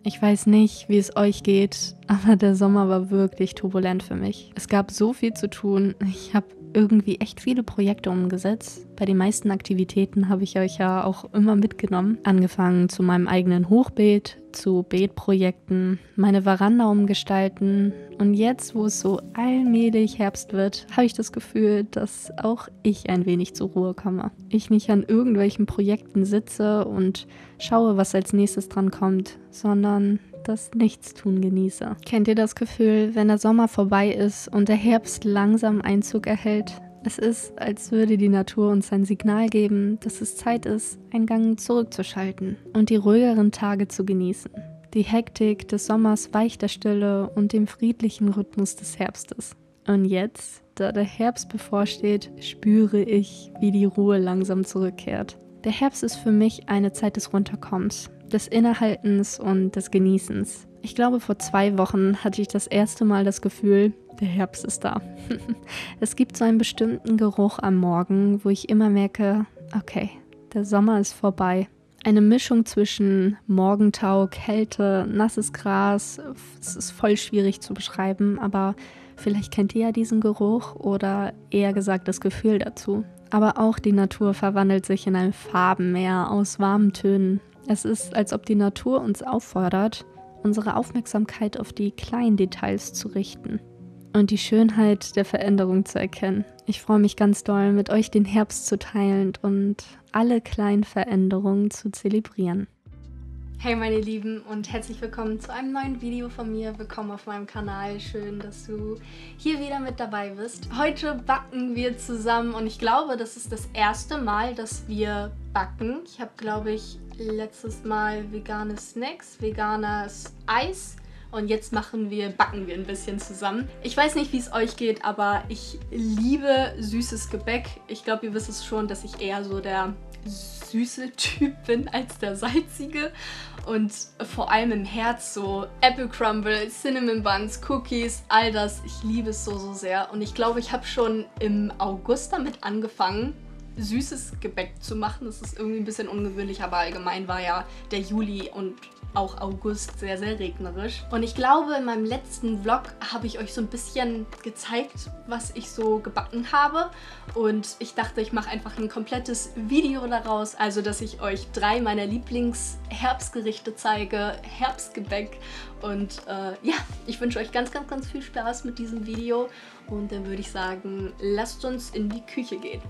Ich weiß nicht, wie es euch geht, aber der Sommer war wirklich turbulent für mich. Es gab so viel zu tun. Ich habe irgendwie echt viele Projekte umgesetzt. Bei den meisten Aktivitäten habe ich euch ja auch immer mitgenommen. Angefangen zu meinem eigenen Hochbeet, zu Beetprojekten, meine Veranda umgestalten. Und jetzt, wo es so allmählich Herbst wird, habe ich das Gefühl, dass auch ich ein wenig zur Ruhe komme. Ich nicht an irgendwelchen Projekten sitze und schaue, was als nächstes dran kommt, sondern das Nichtstun genieße. Kennt ihr das Gefühl, wenn der Sommer vorbei ist und der Herbst langsam Einzug erhält? Es ist, als würde die Natur uns ein Signal geben, dass es Zeit ist, einen Gang zurückzuschalten und die ruhigeren Tage zu genießen. Die Hektik des Sommers weicht der Stille und dem friedlichen Rhythmus des Herbstes. Und jetzt, da der Herbst bevorsteht, spüre ich, wie die Ruhe langsam zurückkehrt. Der Herbst ist für mich eine Zeit des Runterkommens, des Innehaltens und des Genießens. Ich glaube, vor 2 Wochen hatte ich das erste Mal das Gefühl, der Herbst ist da. Es gibt so einen bestimmten Geruch am Morgen, wo ich immer merke, okay, der Sommer ist vorbei. Eine Mischung zwischen Morgentau, Kälte, nasses Gras, es ist voll schwierig zu beschreiben, aber vielleicht kennt ihr ja diesen Geruch oder eher gesagt das Gefühl dazu. Aber auch die Natur verwandelt sich in ein Farbenmeer aus warmen Tönen. Es ist, als ob die Natur uns auffordert, unsere Aufmerksamkeit auf die kleinen Details zu richten und die Schönheit der Veränderung zu erkennen. Ich freue mich ganz doll, mit euch den Herbst zu teilen und alle kleinen Veränderungen zu zelebrieren. Hey meine Lieben und herzlich willkommen zu einem neuen Video von mir. Willkommen auf meinem Kanal. Schön, dass du hier wieder mit dabei bist. Heute backen wir zusammen und ich glaube, das ist das erste Mal, dass wir backen. Ich habe, glaube ich, letztes Mal vegane Snacks, veganes Eis und jetzt backen wir ein bisschen zusammen. Ich weiß nicht, wie es euch geht, aber ich liebe süßes Gebäck. Ich glaube, ihr wisst es schon, dass ich eher so der süße Typ bin als der salzige und vor allem im Herz so Apple Crumble, Cinnamon Buns, Cookies, all das. Ich liebe es so sehr und ich glaube, ich habe schon im August damit angefangen, süßes Gebäck zu machen. Das ist irgendwie ein bisschen ungewöhnlich, aber allgemein war ja der Juli und auch August sehr, sehr regnerisch. Und ich glaube, in meinem letzten Vlog habe ich euch so ein bisschen gezeigt, was ich so gebacken habe. Und ich dachte, ich mache einfach ein komplettes Video daraus, also dass ich euch 3 meiner Lieblings-Herbstgerichte zeige, Herbstgebäck. Und ja, ich wünsche euch ganz, ganz, ganz viel Spaß mit diesem Video. Und dann würde ich sagen, lasst uns in die Küche gehen.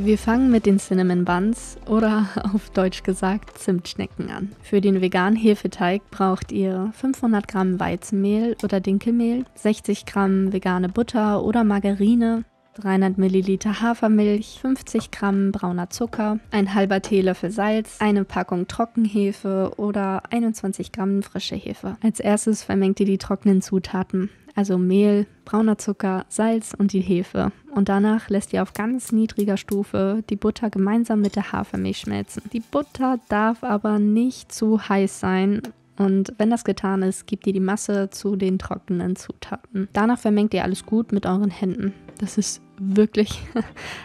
Wir fangen mit den Cinnamon Buns oder auf Deutsch gesagt Zimtschnecken an. Für den veganen Hefeteig braucht ihr 500 Gramm Weizenmehl oder Dinkelmehl, 60 Gramm vegane Butter oder Margarine, 300 Milliliter Hafermilch, 50 Gramm brauner Zucker, ein halber Teelöffel Salz, eine Packung Trockenhefe oder 21 Gramm frische Hefe. Als erstes vermengt ihr die trockenen Zutaten, also Mehl, brauner Zucker, Salz und die Hefe. Und danach lässt ihr auf ganz niedriger Stufe die Butter gemeinsam mit der Hafermilch schmelzen. Die Butter darf aber nicht zu heiß sein. Und wenn das getan ist, gebt ihr die Masse zu den trockenen Zutaten. Danach vermengt ihr alles gut mit euren Händen. Das ist wirklich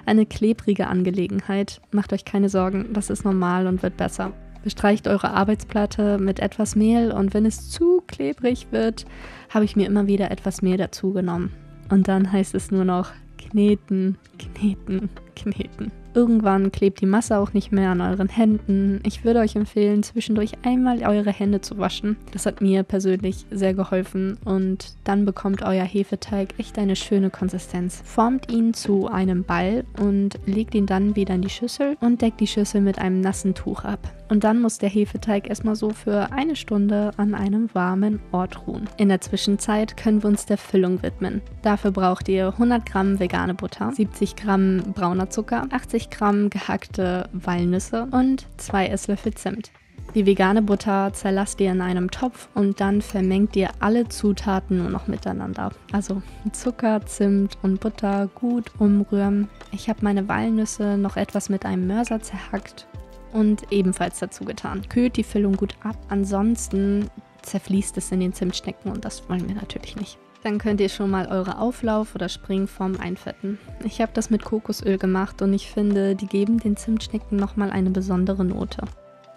eine klebrige Angelegenheit. Macht euch keine Sorgen, das ist normal und wird besser. Bestreicht eure Arbeitsplatte mit etwas Mehl und wenn es zu klebrig wird, habe ich mir immer wieder etwas Mehl dazu genommen. Und dann heißt es nur noch kneten, kneten, kneten. Irgendwann klebt die Masse auch nicht mehr an euren Händen. Ich würde euch empfehlen, zwischendurch einmal eure Hände zu waschen. Das hat mir persönlich sehr geholfen und dann bekommt euer Hefeteig echt eine schöne Konsistenz. Formt ihn zu einem Ball und legt ihn dann wieder in die Schüssel und deckt die Schüssel mit einem nassen Tuch ab. Und dann muss der Hefeteig erstmal so für 1 Stunde an einem warmen Ort ruhen. In der Zwischenzeit können wir uns der Füllung widmen. Dafür braucht ihr 100 Gramm vegane Butter, 70 Gramm brauner Zucker, 80 Gramm gehackte Walnüsse und 2 Esslöffel Zimt. Die vegane Butter zerlasst ihr in einem Topf und dann vermengt ihr alle Zutaten nur noch miteinander. Also Zucker, Zimt und Butter gut umrühren. Ich habe meine Walnüsse noch etwas mit einem Mörser zerhackt und ebenfalls dazu getan. Kühlt die Füllung gut ab, ansonsten zerfließt es in den Zimtschnecken und das wollen wir natürlich nicht. Dann könnt ihr schon mal eure Auflauf- oder Springform einfetten. Ich habe das mit Kokosöl gemacht und ich finde, die geben den Zimtschnecken nochmal eine besondere Note.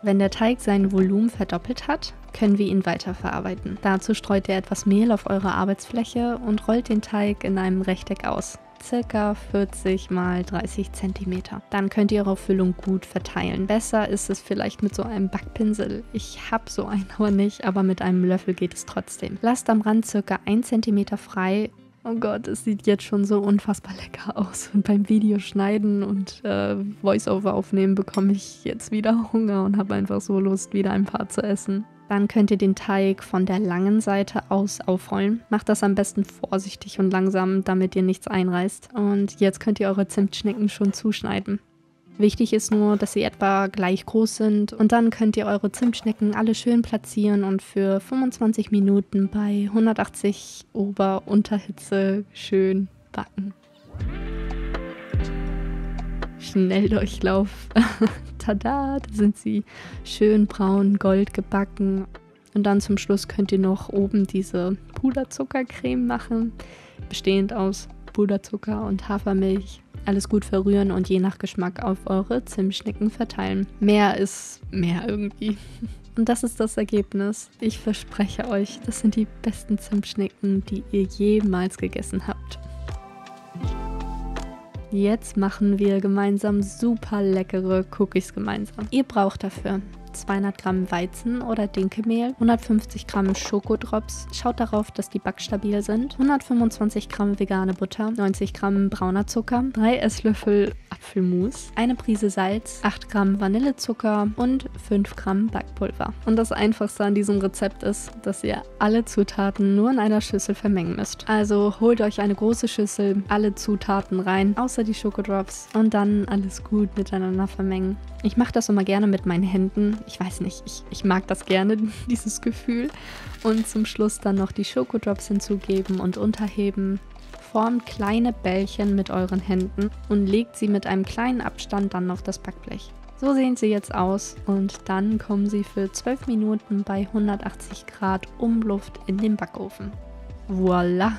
Wenn der Teig sein Volumen verdoppelt hat, können wir ihn weiterverarbeiten. Dazu streut ihr etwas Mehl auf eure Arbeitsfläche und rollt den Teig in einem Rechteck aus. Circa 40 x 30 cm. Dann könnt ihr eure Füllung gut verteilen. Besser ist es vielleicht mit so einem Backpinsel. Ich habe so einen aber nicht, aber mit einem Löffel geht es trotzdem. Lasst am Rand circa 1 cm frei. Oh Gott, es sieht jetzt schon so unfassbar lecker aus. Und beim Videoschneiden und Voice-Over aufnehmen bekomme ich jetzt wieder Hunger und habe einfach so Lust, wieder ein paar zu essen. Dann könnt ihr den Teig von der langen Seite aus aufrollen. Macht das am besten vorsichtig und langsam, damit ihr nichts einreißt. Und jetzt könnt ihr eure Zimtschnecken schon zuschneiden. Wichtig ist nur, dass sie etwa gleich groß sind und dann könnt ihr eure Zimtschnecken alle schön platzieren und für 25 Minuten bei 180 Ober-Unterhitze schön backen. Schnelldurchlauf. Tada, da sind sie schön braun, gold gebacken. Und dann zum Schluss könnt ihr noch oben diese Puderzuckercreme machen, bestehend aus Puderzucker und Hafermilch. Alles gut verrühren und je nach Geschmack auf eure Zimtschnecken verteilen. Mehr ist mehr irgendwie. Und das ist das Ergebnis. Ich verspreche euch, das sind die besten Zimtschnecken, die ihr jemals gegessen habt. Jetzt machen wir gemeinsam super leckere Cookies gemeinsam. Ihr braucht dafür 200 Gramm Weizen- oder Dinkelmehl, 150 Gramm Schokodrops, schaut darauf, dass die backstabil sind, 125 Gramm vegane Butter, 90 Gramm brauner Zucker, 3 Esslöffel Apfelmus, eine Prise Salz, 8 Gramm Vanillezucker und 5 Gramm Backpulver. Und das Einfachste an diesem Rezept ist, dass ihr alle Zutaten nur in einer Schüssel vermengen müsst. Also holt euch eine große Schüssel, alle Zutaten rein, außer die Schokodrops und dann alles gut miteinander vermengen. Ich mache das immer gerne mit meinen Händen. Ich weiß nicht, ich mag das gerne, dieses Gefühl. Und zum Schluss dann noch die Schokodrops hinzugeben und unterheben. Formt kleine Bällchen mit euren Händen und legt sie mit einem kleinen Abstand dann auf das Backblech. So sehen sie jetzt aus und dann kommen sie für 12 Minuten bei 180 Grad Umluft in den Backofen. Voila!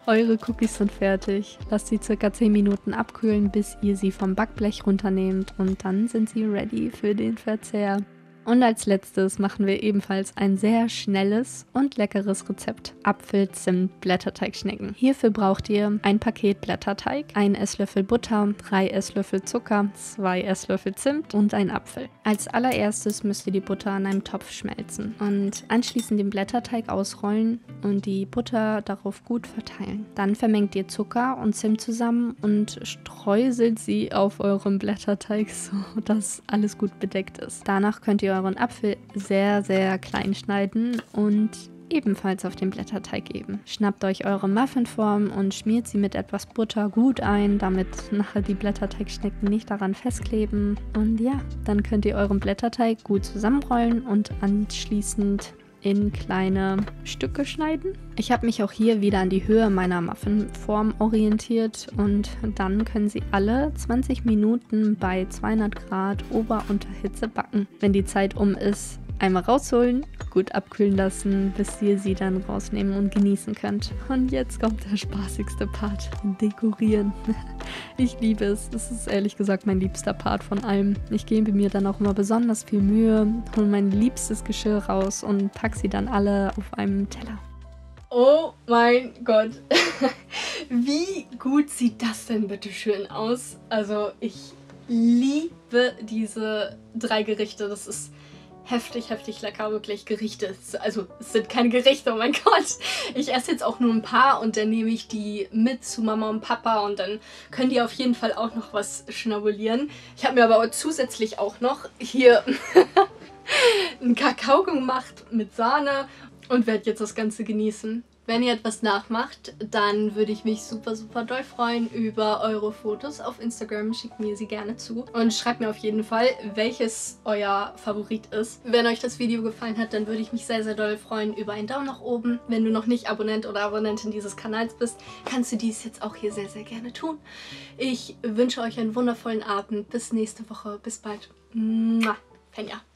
Eure Cookies sind fertig. Lasst sie circa 10 Minuten abkühlen, bis ihr sie vom Backblech runternehmt und dann sind sie ready für den Verzehr. Und als letztes machen wir ebenfalls ein sehr schnelles und leckeres Rezept. Apfel-Zimt-Blätterteigschnecken. Hierfür braucht ihr ein Paket Blätterteig, 1 Esslöffel Butter, 3 Esslöffel Zucker, 2 Esslöffel Zimt und ein Apfel. Als allererstes müsst ihr die Butter in einem Topf schmelzen und anschließend den Blätterteig ausrollen und die Butter darauf gut verteilen. Dann vermengt ihr Zucker und Zimt zusammen und streuselt sie auf eurem Blätterteig, so dass alles gut bedeckt ist. Danach könnt ihr euren Apfel sehr, sehr klein schneiden und ebenfalls auf den Blätterteig geben. Schnappt euch eure Muffinform und schmiert sie mit etwas Butter gut ein, damit nachher die Blätterteigschnecken nicht daran festkleben. Und ja, dann könnt ihr euren Blätterteig gut zusammenrollen und anschließend in kleine Stücke schneiden. Ich habe mich auch hier wieder an die Höhe meiner Muffinform orientiert und dann können sie alle 20 Minuten bei 200 Grad Ober-Unterhitze backen. Wenn die Zeit um ist, einmal rausholen, gut abkühlen lassen, bis ihr sie dann rausnehmen und genießen könnt. Und jetzt kommt der spaßigste Part, dekorieren. Ich liebe es. Das ist ehrlich gesagt mein liebster Part von allem. Ich gebe mir dann auch immer besonders viel Mühe, hole mein liebstes Geschirr raus und packe sie dann alle auf einem Teller. Oh mein Gott, wie gut sieht das denn bitte schön aus? Also ich liebe diese 3 Gerichte, das ist heftig, heftig lecker, wirklich Gerichte. Also es sind keine Gerichte, oh mein Gott. Ich esse jetzt auch nur ein paar und dann nehme ich die mit zu Mama und Papa und dann können die auf jeden Fall auch noch was schnabulieren. Ich habe mir aber zusätzlich auch noch hier einen Kakao gemacht mit Sahne und werde jetzt das Ganze genießen. Wenn ihr etwas nachmacht, dann würde ich mich super, super doll freuen über eure Fotos auf Instagram. Schickt mir sie gerne zu und schreibt mir auf jeden Fall, welches euer Favorit ist. Wenn euch das Video gefallen hat, dann würde ich mich sehr, sehr doll freuen über einen Daumen nach oben. Wenn du noch nicht Abonnent oder Abonnentin dieses Kanals bist, kannst du dies jetzt auch hier sehr, sehr gerne tun. Ich wünsche euch einen wundervollen Abend. Bis nächste Woche. Bis bald. Mua. Fenja.